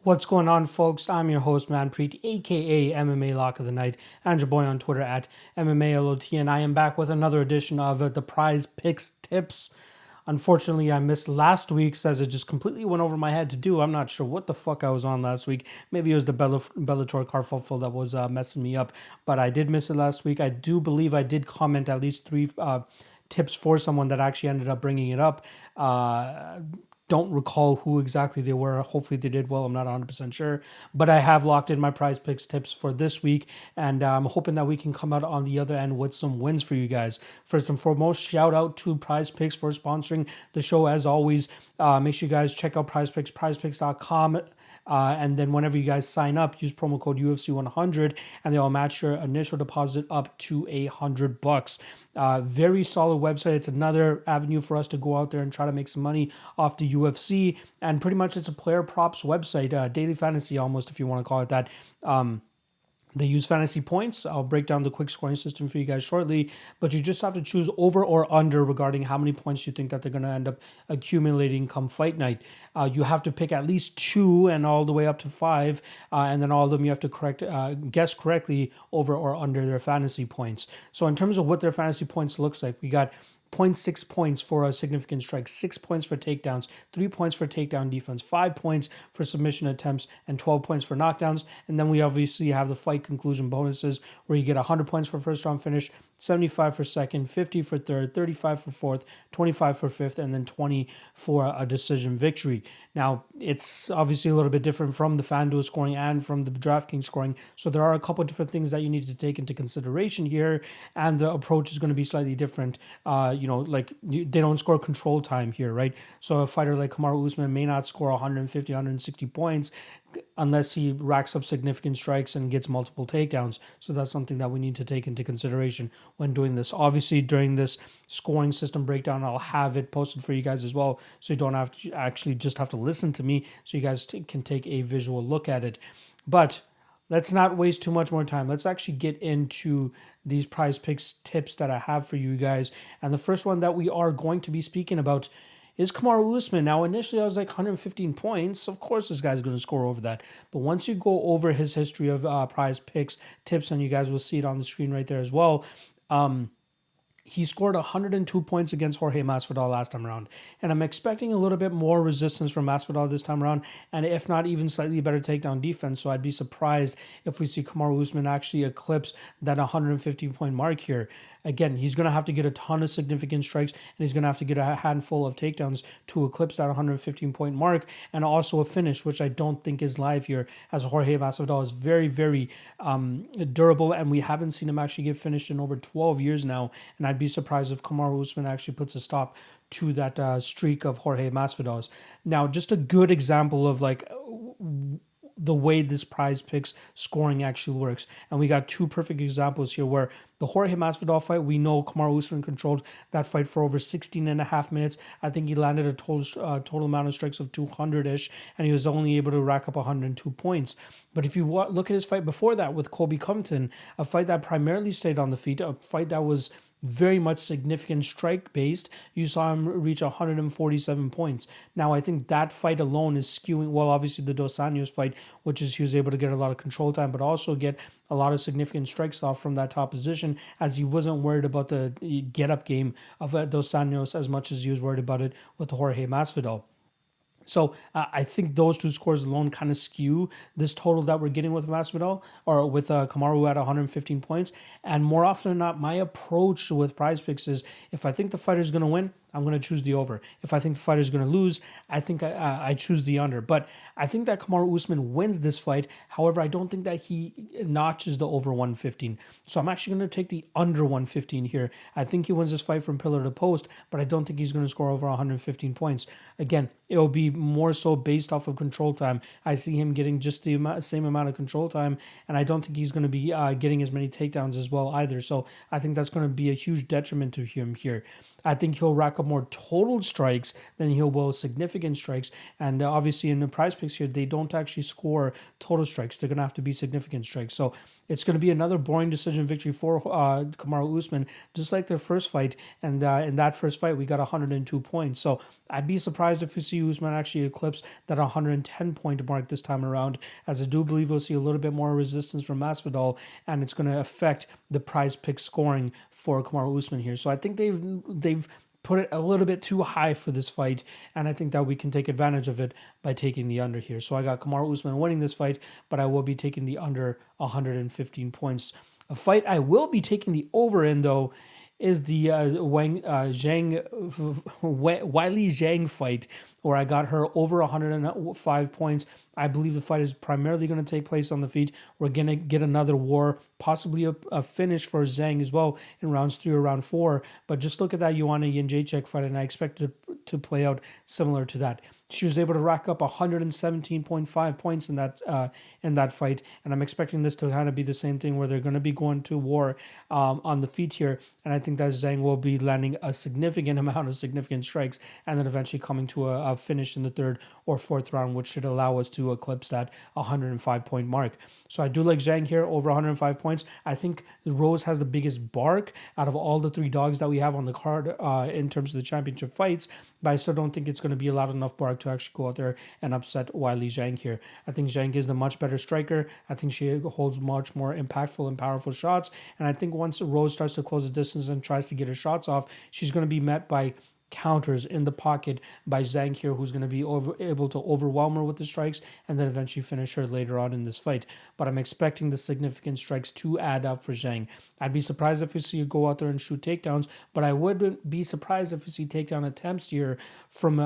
What's going on, folks? I'm your host, Manpreet, aka MMA Lock of the Night, and your boy on Twitter at MMALOT, and I am back with another edition of the Prize Picks Tips. Unfortunately, I missed last week's as it just completely went over my head to do. I'm not sure what the fuck I was on last week. Maybe it was the Bellator Carfuffle that was messing me up, but I did miss it last week. I do believe I did comment at least three tips for someone that actually ended up bringing it up. Don't recall who exactly they were. Hopefully they did well. I'm not 100% sure. But I have locked in my Prize Picks tips for this week, and I'm hoping that we can come out on the other end with some wins for you guys. First and foremost, shout out to Prize Picks for sponsoring the show as always. Make sure you guys check out Prize Picks, prizepicks.com. And then whenever you guys sign up, use promo code UFC100 and they'll match your initial deposit up to $100. Very solid website. It's another avenue for us to go out there and try to make some money off the UFC. And pretty much it's a player props website, daily fantasy almost, if you want to call it that. They use fantasy points. I'll break down the quick scoring system for you guys shortly, but you just have to choose over or under regarding how many points you think that they're going to end up accumulating come fight night. You have to pick at least 2 and all the way up to 5, and then all of them you have to guess correctly over or under their fantasy points. So in terms of what their fantasy points looks like, we got 0.6 points for a significant strike, 6 points for takedowns, 3 points for takedown defense, 5 points for submission attempts, and 12 points for knockdowns. And then we obviously have the fight conclusion bonuses where you get 100 points for first round finish, 75 for second, 50 for third, 35 for fourth, 25 for fifth, and then 20 for a decision victory. Now, it's obviously a little bit different from the FanDuel scoring and from the DraftKings scoring. So there are a couple of different things that you need to take into consideration here, and the approach is going to be slightly different. They don't score control time here, right? So a fighter like KAMARU Usman may not score 150, 160 points unless he racks up significant strikes and gets multiple takedowns. So that's something that we need to take into consideration when doing this. Obviously, during this scoring system breakdown, I'll have it posted for you guys as well, so you don't have to actually just have to listen to me, so you guys can take a visual look at it. But let's not waste too much more time. Let's actually get into these Prize Picks tips that I have for you guys. And the first one that we are going to be speaking about is KAMARU Usman. Now, initially, I was like 115 points. Of course, this guy's going to score over that. But once you go over his history of Prize Picks tips, and you guys will see it on the screen right there as well, he scored 102 points against Jorge Masvidal last time around. And I'm expecting a little bit more resistance from Masvidal this time around, and if not, even slightly better takedown defense. So I'd be surprised if we see KAMARU Usman actually eclipse that 150-point mark here. Again, he's going to have to get a ton of significant strikes, and he's going to have to get a handful of takedowns to eclipse that 115-point mark, and also a finish, which I don't think is live here, as Jorge Masvidal is very, very durable, and we haven't seen him actually get finished in over 12 years now, and I'd be surprised if KAMARU Usman actually puts a stop to that streak of Jorge Masvidal's. Now, just a good example of the way this Prize Picks scoring actually works. And we got 2 perfect examples here where the Jorge Masvidal fight, we know KAMARU Usman controlled that fight for over 16 and a half minutes. I think he landed a total amount of strikes of 200-ish, and he was only able to rack up 102 points. But if you look at his fight before that with Colby Covington, a fight that primarily stayed on the feet, a fight that was very much significant strike based, you saw him reach 147 points. Now, I think that fight alone is skewing, well, obviously the Dos Anjos fight, which is he was able to get a lot of control time, but also get a lot of significant strikes off from that top position, as he wasn't worried about the get-up game of Dos Anjos as much as he was worried about it with Jorge Masvidal. So I think those 2 scores alone kind of skew this total that we're getting with Masvidal, or with KAMARU at 115 points. And more often than not, my approach with Prize Picks is, if I think the fighter's going to win, I'm going to choose the over. If I think the fighter's going to lose, I think I choose the under. But I think that KAMARU Usman wins this fight. However, I don't think that he notches the over 115. So I'm actually going to take the under 115 here. I think he wins this fight from pillar to post, but I don't think he's going to score over 115 points. Again, it will be more so based off of control time. I see him getting just the same amount of control time, and I don't think he's going to be getting as many takedowns as well either. So I think that's going to be a huge detriment to him here. I think he'll rack up more total strikes than he will significant strikes. And obviously in the Prize Picks here, they don't actually score total strikes. They're going to have to be significant strikes. So it's going to be another boring decision victory for KAMARU Usman, just like their first fight. And in that first fight, we got 102 points. So I'd be surprised if we see Usman actually eclipse that 110-point mark this time around, as I do believe we'll see a little bit more resistance from Masvidal, and it's going to affect the prize pick scoring for KAMARU Usman here. So I think they've put it a little bit too high for this fight, and I think that we can take advantage of it by taking the under here. So I got KAMARU Usman winning this fight, but I will be taking the under 115 points. A fight I will be taking the over in, though, is the Wiley Zhang fight, where I got her over 105 points. I believe the fight is primarily going to take place on the feet. We're going to get another war, possibly a finish for Zhang as well in rounds 3 or round 4. But just look at that Joanna Jędrzejczyk fight, and I expect it to play out similar to that. She was able to rack up 117.5 points in that fight, and I'm expecting this to kind of be the same thing, where they're going to be going to war on the feet here, and I think that Zhang will be landing a significant amount of significant strikes, and then eventually coming to a finish in the 3rd or 4th round, which should allow us to eclipse that 105-point mark. So I do like Zhang here over 105 points. I think Rose has the biggest bark out of all the 3 dogs that we have on the card in terms of the championship fights, but I still don't think it's going to be a lot enough bark to actually go out there and upset Wiley Zhang here. I think Zhang is the much better striker. I think she holds much more impactful and powerful shots, and I think once Rose starts to close the distance and tries to get her shots off, she's going to be met by counters in the pocket by Zhang here, who's going to be able to overwhelm her with the strikes and then eventually finish her later on in this fight. But I'm expecting the significant strikes to add up for Zhang. I'd be surprised if we see her go out there and shoot takedowns, but I wouldn't be surprised if we see takedown attempts here from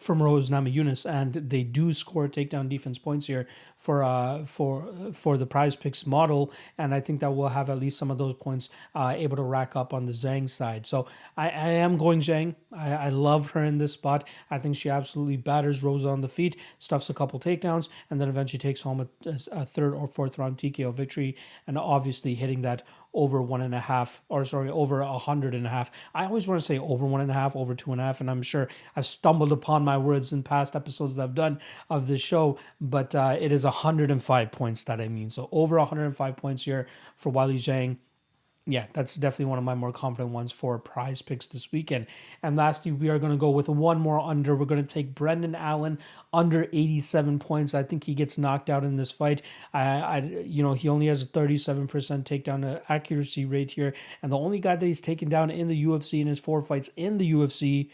Rose Namajunas, and they do score takedown defense points here for the prize picks model, and I think that we'll have at least some of those points able to rack up on the Zhang side. So I am going Zhang. I love her in this spot. I think she absolutely batters Rose on the feet, stuffs a couple takedowns, and then eventually takes home a 3rd or 4th round TKO victory, and obviously hitting that over 1.5, or sorry, over 100.5. I always want to say over 1.5, over 2.5, and I'm sure I've stumbled upon my words in past episodes that I've done of this show, but it is 105 points that I mean. So over 105 points here for Wiley Zhang. Yeah, that's definitely one of my more confident ones for prize picks this weekend. And lastly, we are going to go with one more under. We're going to take Brendan Allen under 87 points. I think he gets knocked out in this fight. He only has a 37% takedown accuracy rate here. And the only guy that he's taken down in the UFC in his 4 fights in the UFC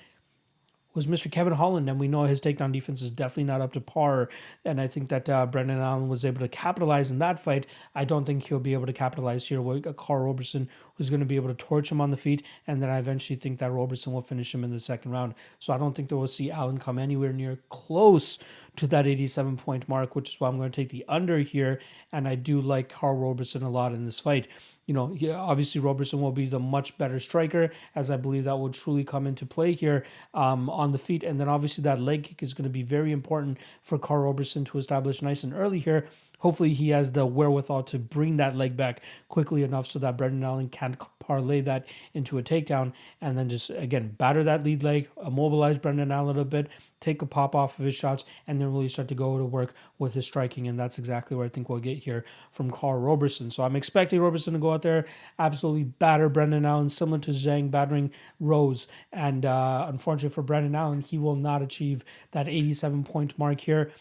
was Mr. Kevin Holland, and we know his takedown defense is definitely not up to par, and I think that Brendan Allen was able to capitalize in that fight. I don't think he'll be able to capitalize here with Carl Roberson, who's going to be able to torch him on the feet, and then I eventually think that Roberson will finish him in the 2nd round. So I don't think that we'll see Allen come anywhere near close to that 87-point mark, which is why I'm going to take the under here, and I do like Carl Roberson a lot in this fight. Obviously Roberson will be the much better striker, as I believe that will truly come into play here on the feet. And then obviously that leg kick is going to be very important for Carl Roberson to establish nice and early here. Hopefully he has the wherewithal to bring that leg back quickly enough so that Brendan Allen can parlay that into a takedown, and then just, again, batter that lead leg, immobilize Brendan Allen a little bit, take a pop off of his shots, and then really start to go to work with his striking, and that's exactly what I think we'll get here from Carl Roberson. So I'm expecting Roberson to go out there, absolutely batter Brendan Allen, similar to Zhang battering Rose, and unfortunately for Brendan Allen, he will not achieve that 87-point mark here.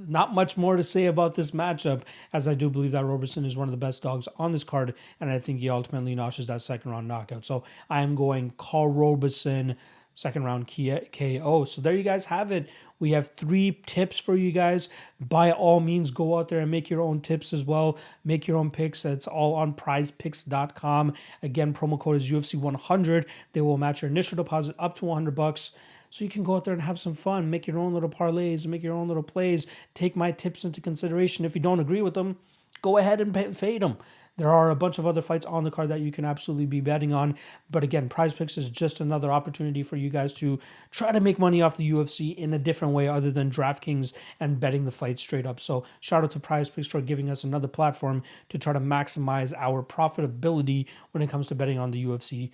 Not much more to say about this matchup, as I do believe that Roberson is one of the best dogs on this card, and I think he ultimately notches that 2nd round knockout. So I am going Carl Roberson, 2nd round KO. So there you guys have it. We have 3 tips for you guys. By all means, go out there and make your own tips as well. Make your own picks. It's all on prizepicks.com. Again, promo code is UFC100. They will match your initial deposit up to $100. So you can go out there and have some fun, make your own little parlays, make your own little plays, take my tips into consideration. If you don't agree with them, go ahead and fade them. There are a bunch of other fights on the card that you can absolutely be betting on. But again, Prize Picks is just another opportunity for you guys to try to make money off the UFC in a different way other than DraftKings and betting the fight straight up. So shout out to Prize Picks for giving us another platform to try to maximize our profitability when it comes to betting on the UFC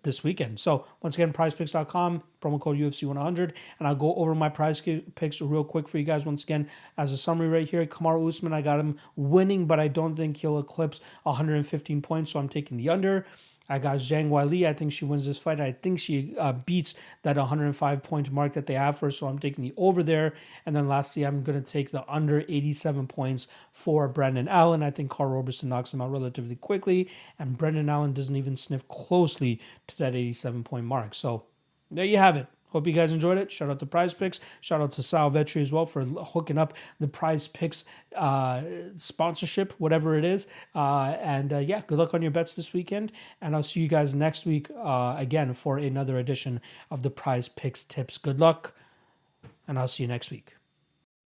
this weekend. So once again, prizepicks.com, promo code UFC100, and I'll go over my prize picks real quick for you guys. Once again, as a summary right here, KAMARU Usman, I got him winning, but I don't think he'll eclipse 115 points, so I'm taking the under. I got Zhang Weili. I think she wins this fight. I think she beats that 105-point mark that they have for her, so I'm taking the over there. And then lastly, I'm going to take the under 87 points for Brendan Allen. I think Carl Roberson knocks him out relatively quickly, and Brendan Allen doesn't even sniff closely to that 87-point mark. So there you have it. Hope you guys enjoyed it. Shout out to Prize Picks. Shout out to Sal Vetri as well for hooking up the Prize Picks sponsorship, whatever it is. Yeah, good luck on your bets this weekend. And I'll see you guys next week again for another edition of the Prize Picks Tips. Good luck, and I'll see you next week.